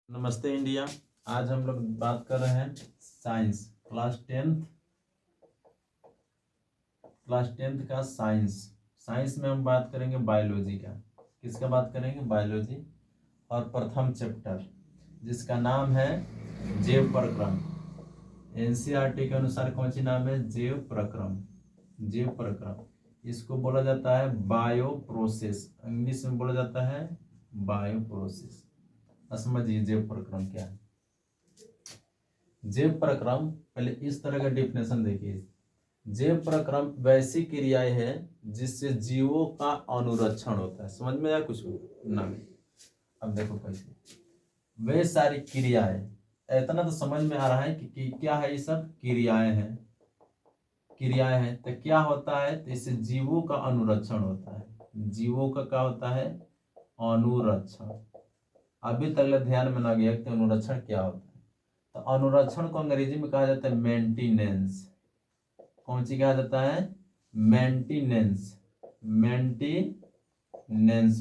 नमस्ते इंडिया। आज हम लोग बात कर रहे हैं साइंस क्लास टेंथ का साइंस में हम बात करेंगे बायोलॉजी का। किसका बात करेंगे? बायोलॉजी। और प्रथम चैप्टर जिसका नाम है जैव प्रक्रम। एनसीईआरटी के अनुसार कौन सी नाम है? जैव प्रक्रम। इसको बोला जाता है बायो प्रोसेस। इंग्लिश में बोला जाता है बायो प्रोसेस। समझिए जैव प्रक्रम क्या है। जैव प्रक्रम, पहले इस तरह का डिफिनेशन देखिए। जैव प्रक्रम वैसी क्रियाएं हैं जिससे जीवों का अनुरक्षण होता है। समझ में आया कुछ ना? अब देखो कैसे वे सारी क्रियाएं, इतना तो समझ में आ रहा है कि क्या है? ये सब क्रियाएं हैं। तो क्या होता है? तो इससे जीवों का अनुरक्षण होता है। जीवों का क्या होता है? अनुरक्षण। अभी तक ध्यान में ना गया कि अनुरक्षण क्या होता है। तो अनुरक्षण को अंग्रेजी में कहा जाता है मेंटेनेंस। कौन सी कहा जाता है? मेंटेनेंस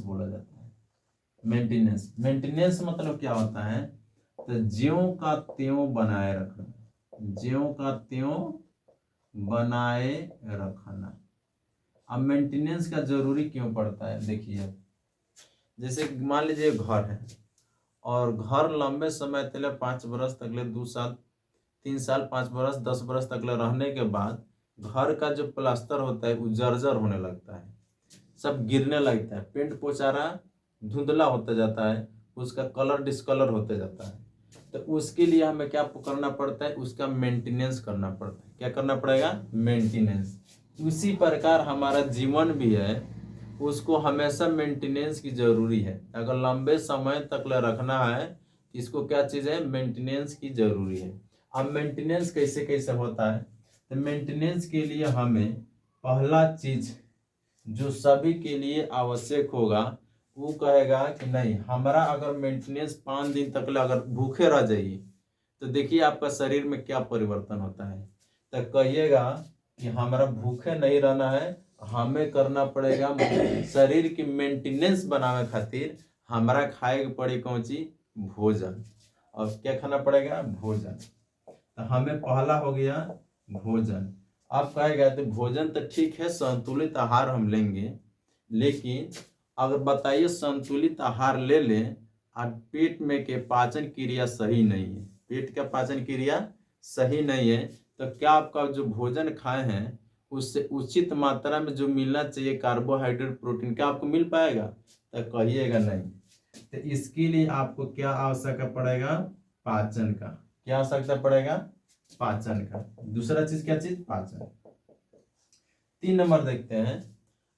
बोला जाता है। मेंटेनेंस मतलब क्या होता है? तो ज्यों का त्यों बनाए रखना। अब मेंटेनेंस का जरूरी क्यों पड़ता है? देखिए, जैसे मान लीजिए घर है और घर लंबे समय तक 5 बरस तक 2 साल 3 साल 5 बरस 10 बरस तक रहने के बाद घर का जो प्लास्टर होता है वो जर्जर होने लगता है, सब गिरने लगता है, पेंट पोचारा धुंधला होता जाता है, उसका कलर डिस्कलर होते जाता है। तो उसके लिए हमें क्या करना पड़ता है? उसका मेंटेनेंस करना पड़ता है। क्या करना पड़ेगा? मेंटेनेंस। उसी प्रकार हमारा जीवन भी है, उसको हमेशा मेंटेनेंस की जरूरी है। अगर लंबे समय तक रखना है, इसको क्या चीज है? मेंटेनेंस की जरूरी है। अब मेंटेनेंस कैसे कैसे होता है? तो मेंटेनेंस के लिए हमें पहला चीज जो सभी के लिए आवश्यक होगा, वो कहेगा कि नहीं, हमारा अगर मेंटेनेंस 5 दिन तक अगर भूखे रह जाइए तो देखिए आपका शरीर में क्या परिवर्तन होता है। तो कहिएगा कि हमारा भूखे नहीं रहना है, हमें करना पड़ेगा शरीर की मेंटेनेंस बनावे खातिर हमारा खाए के पड़ी कौन सी? भोजन। और क्या खाना पड़ेगा? भोजन। तो हमें पहला हो गया भोजन। अब कहेगा तो भोजन तो ठीक है, संतुलित आहार हम लेंगे, लेकिन अगर बताइए संतुलित आहार ले लें और पेट में के पाचन क्रिया सही नहीं है, पेट का पाचन क्रिया सही नहीं है, तो क्या आपका जो भोजन खाए हैं उससे उचित मात्रा में जो मिलना चाहिए कार्बोहाइड्रेट प्रोटीन, क्या आपको मिल पाएगा? तो कहिएगा नहीं। तो इसके लिए आपको क्या आवश्यकता पड़ेगा? पाचन का। क्या आवश्यकता पड़ेगा? पाचन का। दूसरा चीज क्या चीज? पाचन। 3 नंबर देखते हैं।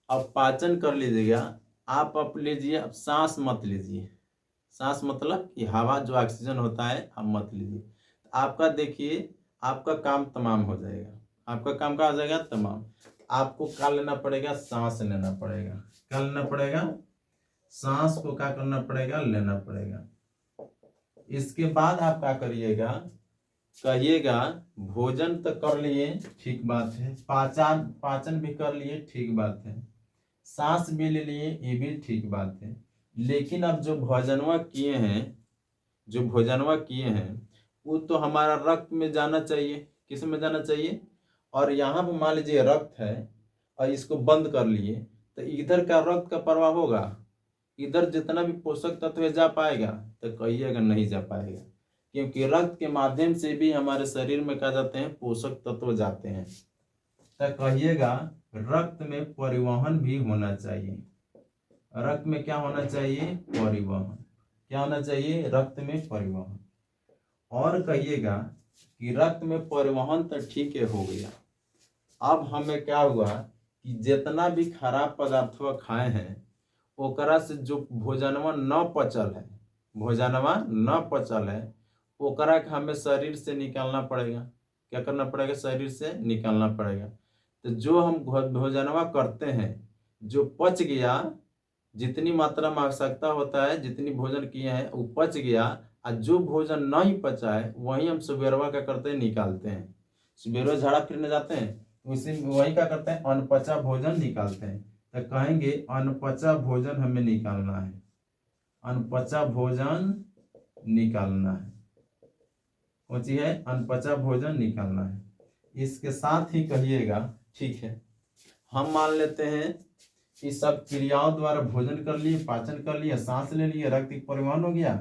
अब पाचन कर लीजिएगा, आप लीजिए, अब सांस मत लीजिए। सांस मतलब कि हवा जो ऑक्सीजन होता है आप मत लीजिए। आपका देखिए आपका काम तमाम हो जाएगा। आपका काम क्या हो जाएगा? तमाम। आपको क्या लेना पड़ेगा? सांस लेना पड़ेगा। क्या लेना पड़ेगा? सांस को क्या करना पड़ेगा? लेना पड़ेगा। इसके बाद आप क्या करिएगा? कहिएगा भोजन तो कर लिए, ठीक बात है, पाचन भी कर लिए, ठीक बात है, सांस भी ले लिए, ये भी ठीक बात है, लेकिन अब जो भोजनवा किए हैं वो तो हमारा रक्त में जाना चाहिए। किस में जाना चाहिए? और यहाँ पर मान लीजिए रक्त है और इसको बंद कर लिए, तो इधर का रक्त का प्रवाह होगा? इधर जितना भी पोषक तत्व है जा पाएगा? तो कहिएगा नहीं जा पाएगा, क्योंकि रक्त के माध्यम से भी हमारे शरीर में क्या जाते हैं? पोषक तत्व जाते हैं। तो कहिएगा रक्त में परिवहन भी होना चाहिए। रक्त में क्या होना चाहिए? परिवहन। क्या होना चाहिए? रक्त में परिवहन। और कहिएगा कि रक्त में परिवहन तो ठीक है, हो गया। अब हमें क्या हुआ कि जितना भी खराब पदार्थ खाए हैं ओकरा से जो भोजनवा न पचल है ओकरा के हमें शरीर से निकालना पड़ेगा। क्या करना पड़ेगा? शरीर से निकालना पड़ेगा। तो जो हम भोजनवा करते हैं, जो पच गया, जितनी मात्रा में आवश्यकता होता है, जितनी भोजन किए हैं वो पच गया, और जो भोजन नहीं पचा है वही हम सुबेरवा क्या करते हैं? निकालते हैं। सुबेरवा झाड़ा फिरने जाते हैं, उसी वही क्या करते हैं? अनपचा भोजन निकालते हैं। तो कहेंगे अनपचा भोजन हमें निकालना है। अनपचा भोजन निकालना है। कौन सी है? अनपचा भोजन निकालना है। इसके साथ ही कहिएगा, ठीक है, हम मान लेते हैं कि सब क्रियाओं द्वारा भोजन कर लिए, पाचन कर लिए, सांस ले लिए, रक्त परिवहन हो गया,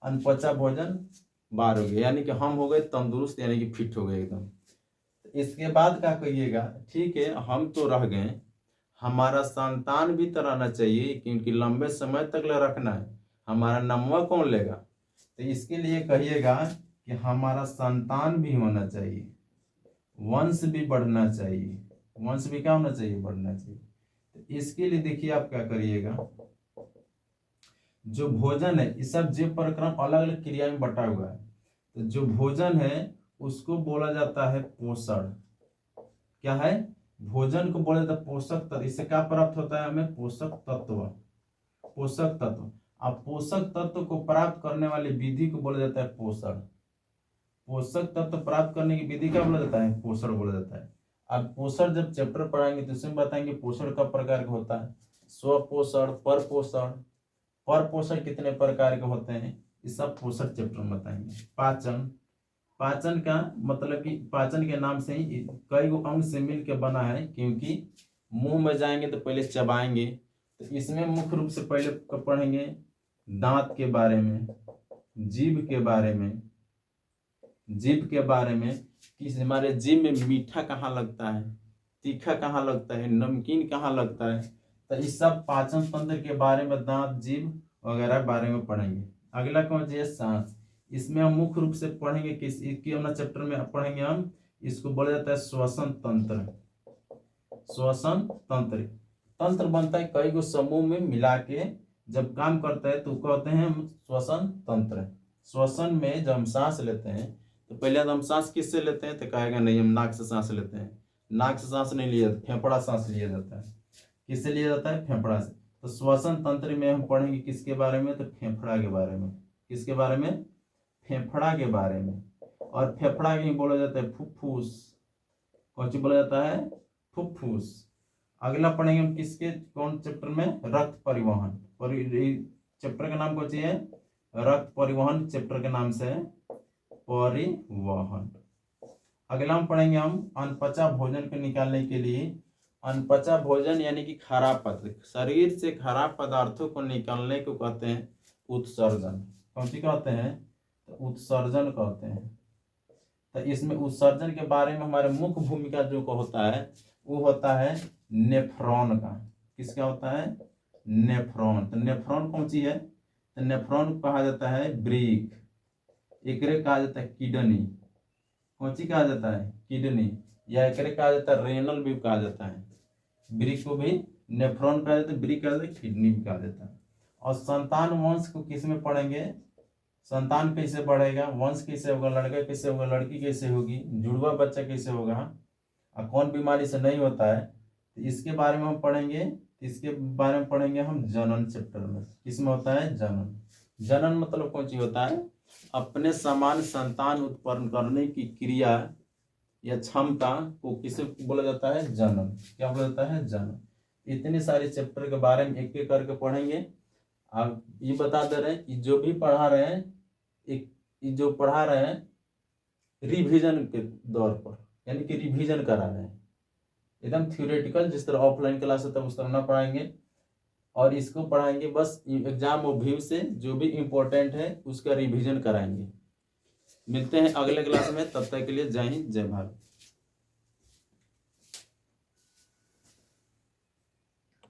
अनपचा भोजन बाहर हो गया, यानी कि हम हो गए तंदुरुस्त, यानी कि फिट हो गए एकदम। तो इसके बाद क्या कहिएगा, ठीक है हम तो रह गए, हमारा संतान भी तो रहना चाहिए, क्योंकि लंबे समय तक रखना है, हमारा नमवा कौन लेगा? तो इसके लिए कहिएगा कि हमारा संतान भी होना चाहिए, वंश भी बढ़ना चाहिए। वंश भी क्या होना चाहिए? बढ़ना चाहिए। तो इसके लिए देखिए आप क्या करिएगा, जो भोजन है, इस सब जीव परक्रम अलग अलग क्रिया में बटा हुआ है। तो जो भोजन है उसको बोला जाता है पोषण। क्या है? भोजन को बोला जाता है पोषक तत्व। इससे क्या प्राप्त होता है हमें? पोषक तत्व। पोषक तत्व। अब पोषक तत्व को प्राप्त करने वाली विधि को बोला जाता है पोषण। पोषक तत्व प्राप्त करने की विधि क्या बोला जाता है? पोषण बोला जाता है। अब पोषण जब चैप्टर पढ़ाएंगे तो इसमें बताएंगे पोषण कब प्रकार का होता है, स्वपोषण, परपोषण, परपोषण कितने प्रकार के होते हैं, ये सब पोषण चैप्टर में बताएंगे। पाचन, पाचन का मतलब कि पाचन के नाम से ही कई गो अंग से मिल के बना है, क्योंकि मुंह में जाएंगे तो पहले चबाएंगे। तो इसमें मुख्य रूप से पहले पढ़ेंगे दांत के बारे में, जीभ के बारे में, जीभ के बारे में कि हमारे जीभ में मीठा कहाँ लगता है, तीखा कहाँ लगता है, नमकीन कहाँ लगता है। तो इस सब पाचन तंत्र के बारे में, दांत, जीभ वगैरह बारे में पढ़ेंगे। अगला कौन सी है? सांस। इसमें हम मुख्य रूप से पढ़ेंगे किस चैप्टर में पढ़ेंगे हम, इसको बोला जाता है श्वसन तंत्र। श्वसन तंत्र, तंत्र बनता है कई गो समूह में मिला के जब काम करता है तो कहते हैं हम श्वसन तंत्र। श्वसन में जब हम सांस लेते हैं तो पहले तो हम सांस किससे लेते हैं? तो कहेगा नहीं हम नाक से सांस लेते हैं। नाक से सांस नहीं लिया, फेफड़ा सांस लिया जाता है। किससे लिया जाता है? फेफड़ा से। तो श्वसन तंत्र में हम पढ़ेंगे किसके बारे में? तो फेफड़ा के बारे में। किसके बारे में? फेफड़ा के बारे में। और फेफड़ा के बोला जाता है फुफ्फुस। कौन सी बोला जाता है? फुफ्फुस। अगला पढ़ेंगे हम किसके, कौन चैप्टर में? रक्त परिवहन। चैप्टर का नाम कौन सी है? रक्त परिवहन चैप्टर के नाम से परिवहन। अगला हम पढ़ेंगे हम अनपचा भोजन को निकालने के लिए, अनपचा भोजन यानी कि खराब पदार्थ, शरीर से खराब पदार्थों को निकालने को कहते हैं उत्सर्जन। कौन सी कहते हैं? तो उत्सर्जन कहते हैं। तो इसमें उत्सर्जन के बारे में हमारे मुख्य भूमिका जो को होता है वो होता है नेफ्रॉन का। किसका होता है? नेफ्रॉन। तो नेफ्रॉन कौन सी है? तो नेफ्रॉन को कहा जाता है ब्रिक, एकरे कहा जाता है किडनी। कौन सी कहा जाता है? किडनी। या एकरे कहा जाता है रेनल भी कहा जाता है। ब्रिक को भी नेफ्रॉन कहा जाता है, ब्रिक कहा जाता है, किडनी भी कहा जाता है। और संतान वंश को किस में पढ़ेंगे? संतान कैसे बढ़ेगा, वंश कैसे होगा, लड़का कैसे होगा, लड़की कैसे होगी, जुड़वा बच्चा कैसे होगा, और कौन बीमारी से नहीं होता है, तो इसके बारे में हम पढ़ेंगे। इसके बारे में पढ़ेंगे हम जनन चैप्टर में। किसमें होता है? जनन। जनन मतलब कौन चीज होता है? अपने समान संतान उत्पन्न करने की क्रिया या क्षमता को किसे बोला जाता है? जनन। क्या बोला जाता है? जनन। इतने सारे चैप्टर के बारे में एक एक करके पढ़ेंगे। आप ये बता दे रहे हैं कि जो भी पढ़ा रहे हैं, एक जो पढ़ा रहे हैं रिवीजन के दौर पर, यानी कि रिवीजन करा रहे हैं, एकदम थ्योरेटिकल जिस तरह ऑफलाइन क्लास होता है उस तरह ना पढ़ाएंगे। और इसको पढ़ाएंगे बस एग्जाम और व्यू से जो भी इम्पोर्टेंट है उसका रिवीजन कराएंगे। मिलते हैं अगले क्लास में, तब तक के लिए जय हिंद जय भारत।